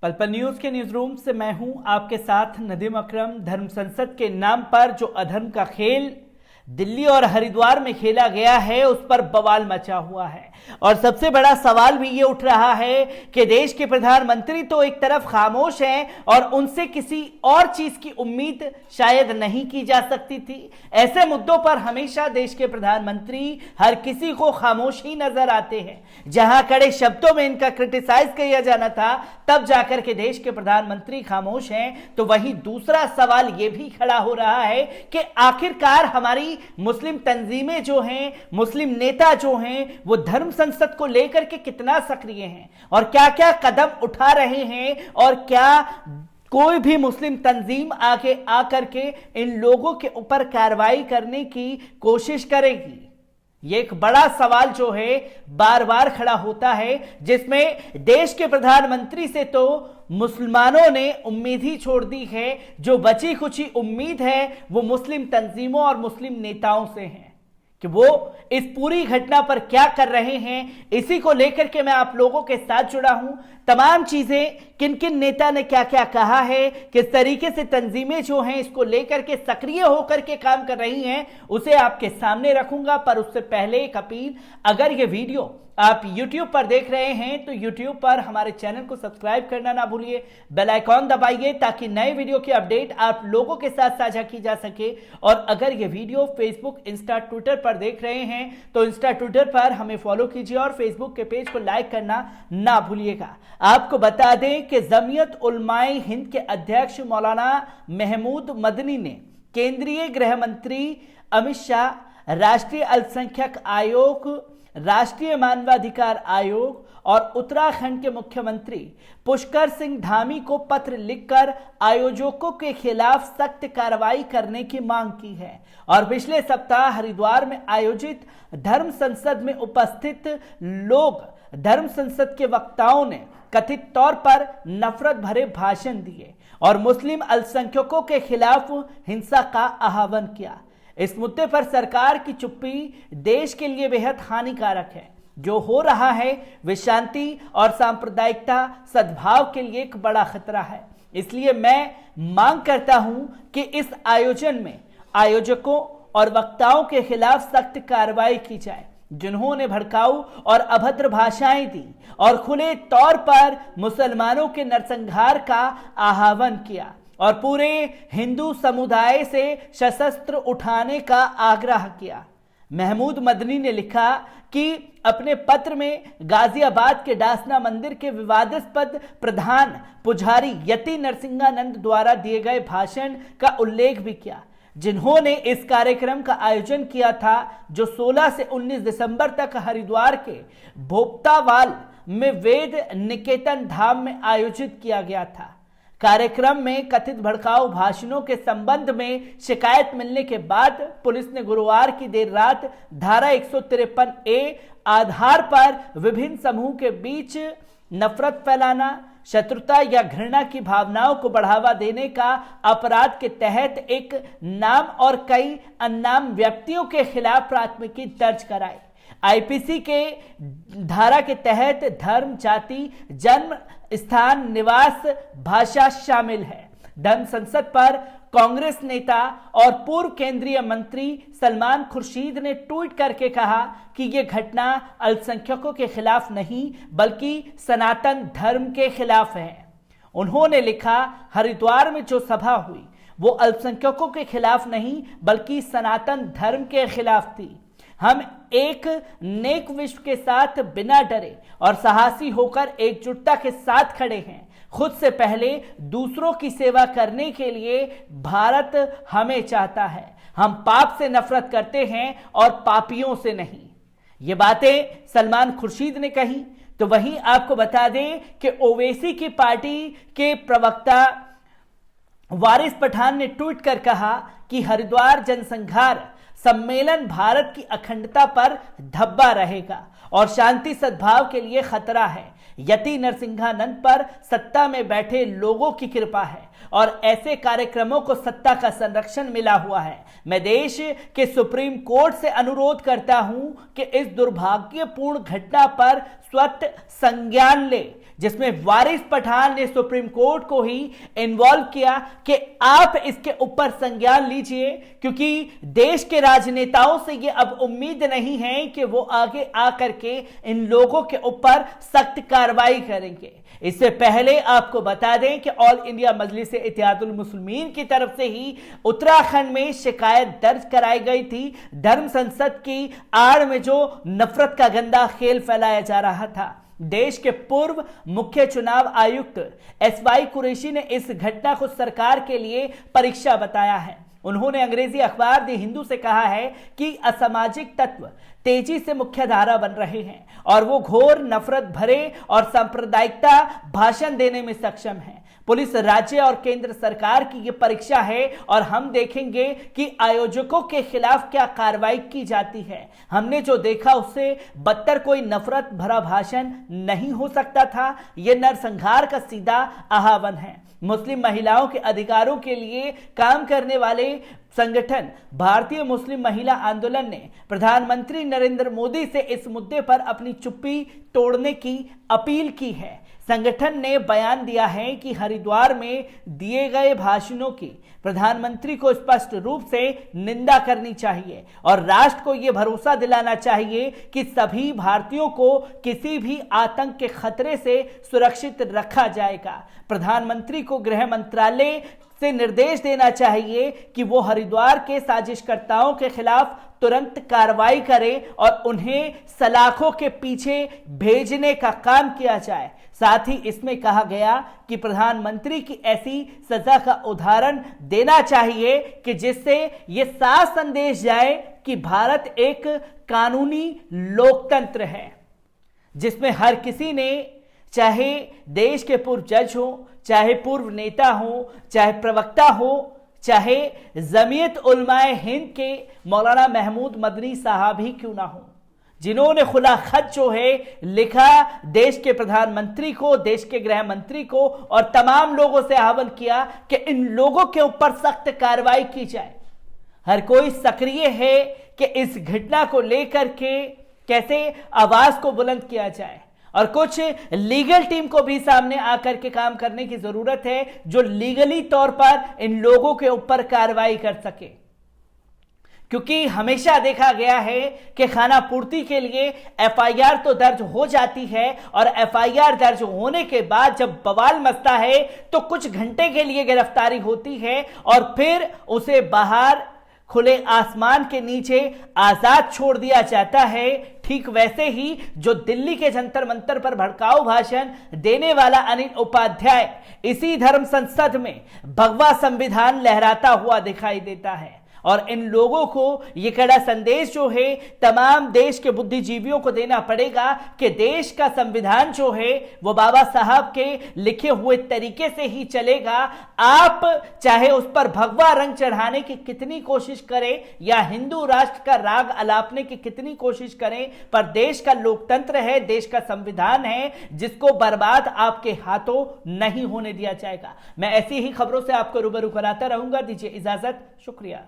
पल पल न्यूज के न्यूज रूम से मैं हूं आपके साथ नदीम अकरम। धर्म संसद के नाम पर जो अधर्म का खेल दिल्ली और हरिद्वार में खेला गया है उस पर बवाल मचा हुआ है और सबसे बड़ा सवाल भी ये उठ रहा है कि देश के प्रधानमंत्री तो एक तरफ खामोश हैं और उनसे किसी और चीज की उम्मीद शायद नहीं की जा सकती थी। ऐसे मुद्दों पर हमेशा देश के प्रधानमंत्री हर किसी को खामोश ही नजर आते हैं। जहां कड़े शब्दों में इनका क्रिटिसाइज किया जाना था तब जाकर के देश के प्रधानमंत्री खामोश हैं, तो वहीं दूसरा सवाल यह भी खड़ा हो रहा है कि आखिरकार हमारी मुस्लिम तंजीमें जो हैं, मुस्लिम नेता जो हैं, वो धर्म संसद को लेकर के कितना सक्रिय हैं और क्या क्या कदम उठा रहे हैं और क्या कोई भी मुस्लिम तंजीम आगे आकर के इन लोगों के ऊपर कार्रवाई करने की कोशिश करेगी। ये एक बड़ा सवाल जो है बार बार खड़ा होता है, जिसमें देश के प्रधानमंत्री से तो मुसलमानों ने उम्मीद ही छोड़ दी है। जो बची कुची उम्मीद है वो मुस्लिम तंजीमों और मुस्लिम नेताओं से है कि वो इस पूरी घटना पर क्या कर रहे हैं। इसी को लेकर के मैं आप लोगों के साथ जुड़ा हूं। तमाम चीजें किन किन नेता ने क्या क्या कहा है, किस तरीके से तंजीमें जो हैं इसको लेकर के सक्रिय होकर के काम कर रही हैं, उसे आपके सामने रखूंगा। पर उससे पहले एक अपील, अगर ये वीडियो आप YouTube पर देख रहे हैं तो YouTube पर हमारे चैनल को सब्सक्राइब करना ना भूलिए, बेल आइकॉन दबाइए ताकि नए वीडियो की अपडेट आप लोगों के साथ साझा की जा सके। और अगर ये वीडियो Facebook, इंस्टा, ट्विटर पर देख रहे हैं तो इंस्टा, ट्विटर पर हमें फॉलो कीजिए और फेसबुक के पेज को लाइक करना ना भूलिएगा। आपको बता दें कि जमीयत उलमाए हिंद के अध्यक्ष मौलाना महमूद मदनी ने केंद्रीय गृह मंत्री अमित शाह, राष्ट्रीय अल्पसंख्यक आयोग, राष्ट्रीय मानवाधिकार आयोग और उत्तराखंड के मुख्यमंत्री पुष्कर सिंह धामी को पत्र लिखकर आयोजकों के खिलाफ सख्त कार्रवाई करने की मांग की है। और पिछले सप्ताह हरिद्वार में आयोजित धर्म संसद में उपस्थित लोग धर्म संसद के वक्ताओं ने कथित तौर पर नफरत भरे भाषण दिए और मुस्लिम अल्पसंख्यकों के खिलाफ हिंसा का आह्वान किया। इस मुद्दे पर सरकार की चुप्पी देश के लिए बेहद हानिकारक है। जो हो रहा है वे शांति और सांप्रदायिकता सद्भाव के लिए एक बड़ा खतरा है। इसलिए मैं मांग करता हूं कि इस आयोजन में आयोजकों और वक्ताओं के खिलाफ सख्त कार्रवाई की जाए जिन्होंने भड़काऊ और अभद्र भाषाएं दी और खुले तौर पर मुसलमानों के नरसंहार का आह्वान किया और पूरे हिंदू समुदाय से सशस्त्र उठाने का आग्रह किया। महमूद मदनी ने लिखा कि अपने पत्र में गाजियाबाद के डासना मंदिर के विवादास्पद प्रधान पुजारी यति नरसिंहानंद द्वारा दिए गए भाषण का उल्लेख भी किया, जिन्होंने इस कार्यक्रम का आयोजन किया था जो 16 से 19 दिसंबर तक हरिद्वार के भोपतावाल में वेद निकेतन धाम में आयोजित किया गया था। कार्यक्रम में कथित भड़काऊ भाषणों के संबंध में शिकायत मिलने के बाद पुलिस ने गुरुवार की देर रात धारा 153A आधार पर विभिन्न समूह के बीच नफरत फैलाना, शत्रुता या घृणा की भावनाओं को बढ़ावा देने का अपराध के तहत एक नाम और कई अननाम व्यक्तियों के खिलाफ प्राथमिकी दर्ज कराई। आईपीसी के धारा के तहत धर्म, जाति, जन्म स्थान, निवास, भाषा शामिल है। धर्म संसद पर कांग्रेस नेता और पूर्व केंद्रीय मंत्री सलमान खुर्शीद ने ट्वीट करके कहा कि यह घटना अल्पसंख्यकों के खिलाफ नहीं बल्कि सनातन धर्म के खिलाफ है। उन्होंने लिखा, हरिद्वार में जो सभा हुई वो अल्पसंख्यकों के खिलाफ नहीं बल्कि सनातन धर्म के खिलाफ थी। हम एक नेक विश्व के साथ बिना डरे और साहसी होकर एकजुटता के साथ खड़े हैं। खुद से पहले दूसरों की सेवा करने के लिए भारत हमें चाहता है। हम पाप से नफरत करते हैं और पापियों से नहीं। ये बातें सलमान खुर्शीद ने कही। तो वहीं आपको बता दें कि ओवैसी की पार्टी के प्रवक्ता वारिस पठान ने ट्वीट कर कहा कि हरिद्वार जनसंहार सम्मेलन भारत की अखंडता पर धब्बा रहेगा और शांति सद्भाव के लिए खतरा है। यति नरसिंहानंद पर सत्ता में बैठे लोगों की कृपा है और ऐसे कार्यक्रमों को सत्ता का संरक्षण मिला हुआ है। मैं देश के सुप्रीम कोर्ट से अनुरोध करता हूं कि इस दुर्भाग्यपूर्ण घटना पर स्वतः संज्ञान ले, जिसमें वारिस पठान ने सुप्रीम कोर्ट को ही इन्वॉल्व किया कि आप इसके ऊपर संज्ञान लीजिए, क्योंकि देश के राजनेताओं से ये अब उम्मीद नहीं है कि वो आगे आकर के इन लोगों के ऊपर सख्त कार्रवाई करेंगे। इससे पहले आपको बता दें कि ऑल इंडिया मजलिस इत्तेहादुल मुस्लिमीन की तरफ से ही उत्तराखंड में शिकायत दर्ज कराई गई थी। धर्म संसद की आड़ में जो नफरत का गंदा खेल फैलाया जा रहा था। देश के पूर्व मुख्य चुनाव आयुक्त एसवाई कुरैशी ने इस घटना को सरकार के लिए परीक्षा बताया है। उन्होंने अंग्रेजी अखबार द हिंदू से कहा है कि असामाजिक तत्व तेजी से मुख्य धारा बन रहे हैं और वो घोर नफरत भरे और सांप्रदायिकता भाषण देने में सक्षम है। पुलिस राज्य और केंद्र सरकार की ये परीक्षा है और हम देखेंगे कि आयोजकों के खिलाफ क्या कार्रवाई की जाती है। हमने जो देखा उससे बदतर कोई नफरत भरा भाषण नहीं हो सकता था। यह नरसंहार का सीधा आह्वान है। मुस्लिम महिलाओं के अधिकारों के लिए काम करने वाले संगठन भारतीय मुस्लिम महिला आंदोलन ने प्रधानमंत्री नरेंद्र मोदी से इस मुद्दे पर अपनी चुप्पी तोड़ने की अपील की है। संगठन ने बयान दिया है कि हरिद्वार में दिए गए भाषणों की प्रधानमंत्री को स्पष्ट रूप से निंदा करनी चाहिए और राष्ट्र को यह भरोसा दिलाना चाहिए कि सभी भारतीयों को किसी भी आतंक के खतरे से सुरक्षित रखा जाएगा। प्रधानमंत्री को गृह मंत्रालय से निर्देश देना चाहिए कि वो हरिद्वार के साजिशकर्ताओं के खिलाफ तुरंत कार्रवाई करे और उन्हें सलाखों के पीछे भेजने का काम किया जाए। साथ ही इसमें कहा गया कि प्रधानमंत्री की ऐसी सजा का उदाहरण देना चाहिए कि जिससे ये साफ संदेश जाए कि भारत एक कानूनी लोकतंत्र है, जिसमें हर किसी ने, चाहे देश के पूर्व जज हो, चाहे पूर्व नेता हो, चाहे प्रवक्ता हो, चाहे जमीयत उलमाए हिंद के मौलाना महमूद मदनी साहब ही क्यों ना हो, जिन्होंने खुला खत जो है लिखा देश के प्रधानमंत्री को, देश के गृह मंत्री को और तमाम लोगों से आह्वान किया कि इन लोगों के ऊपर सख्त कार्रवाई की जाए। हर कोई सक्रिय है कि इस घटना को लेकर के कैसे आवाज को बुलंद किया जाए और कुछ लीगल टीम को भी सामने आकर के काम करने की जरूरत है, जो लीगली तौर पर इन लोगों के ऊपर कार्रवाई कर सके। क्योंकि हमेशा देखा गया है कि खाना पूर्ति के लिए एफआईआर तो दर्ज हो जाती है और एफआईआर दर्ज होने के बाद जब बवाल मचता है तो कुछ घंटे के लिए गिरफ्तारी होती है और फिर उसे बाहर खुले आसमान के नीचे आजाद छोड़ दिया जाता है। ठीक वैसे ही जो दिल्ली के जंतर मंतर पर भड़काऊ भाषण देने वाला अनिल उपाध्याय इसी धर्म संसद में भगवा संविधान लहराता हुआ दिखाई देता है। और इन लोगों को ये कड़ा संदेश जो है तमाम देश के बुद्धिजीवियों को देना पड़ेगा कि देश का संविधान जो है वो बाबा साहब के लिखे हुए तरीके से ही चलेगा। आप चाहे उस पर भगवा रंग चढ़ाने की कितनी कोशिश करें या हिंदू राष्ट्र का राग अलापने की कितनी कोशिश करें, पर देश का लोकतंत्र है, देश का संविधान है, जिसको बर्बाद आपके हाथों नहीं होने दिया जाएगा। मैं ऐसी ही खबरों से आपको रूबरू कराता रहूंगा। दीजिए इजाजत, शुक्रिया।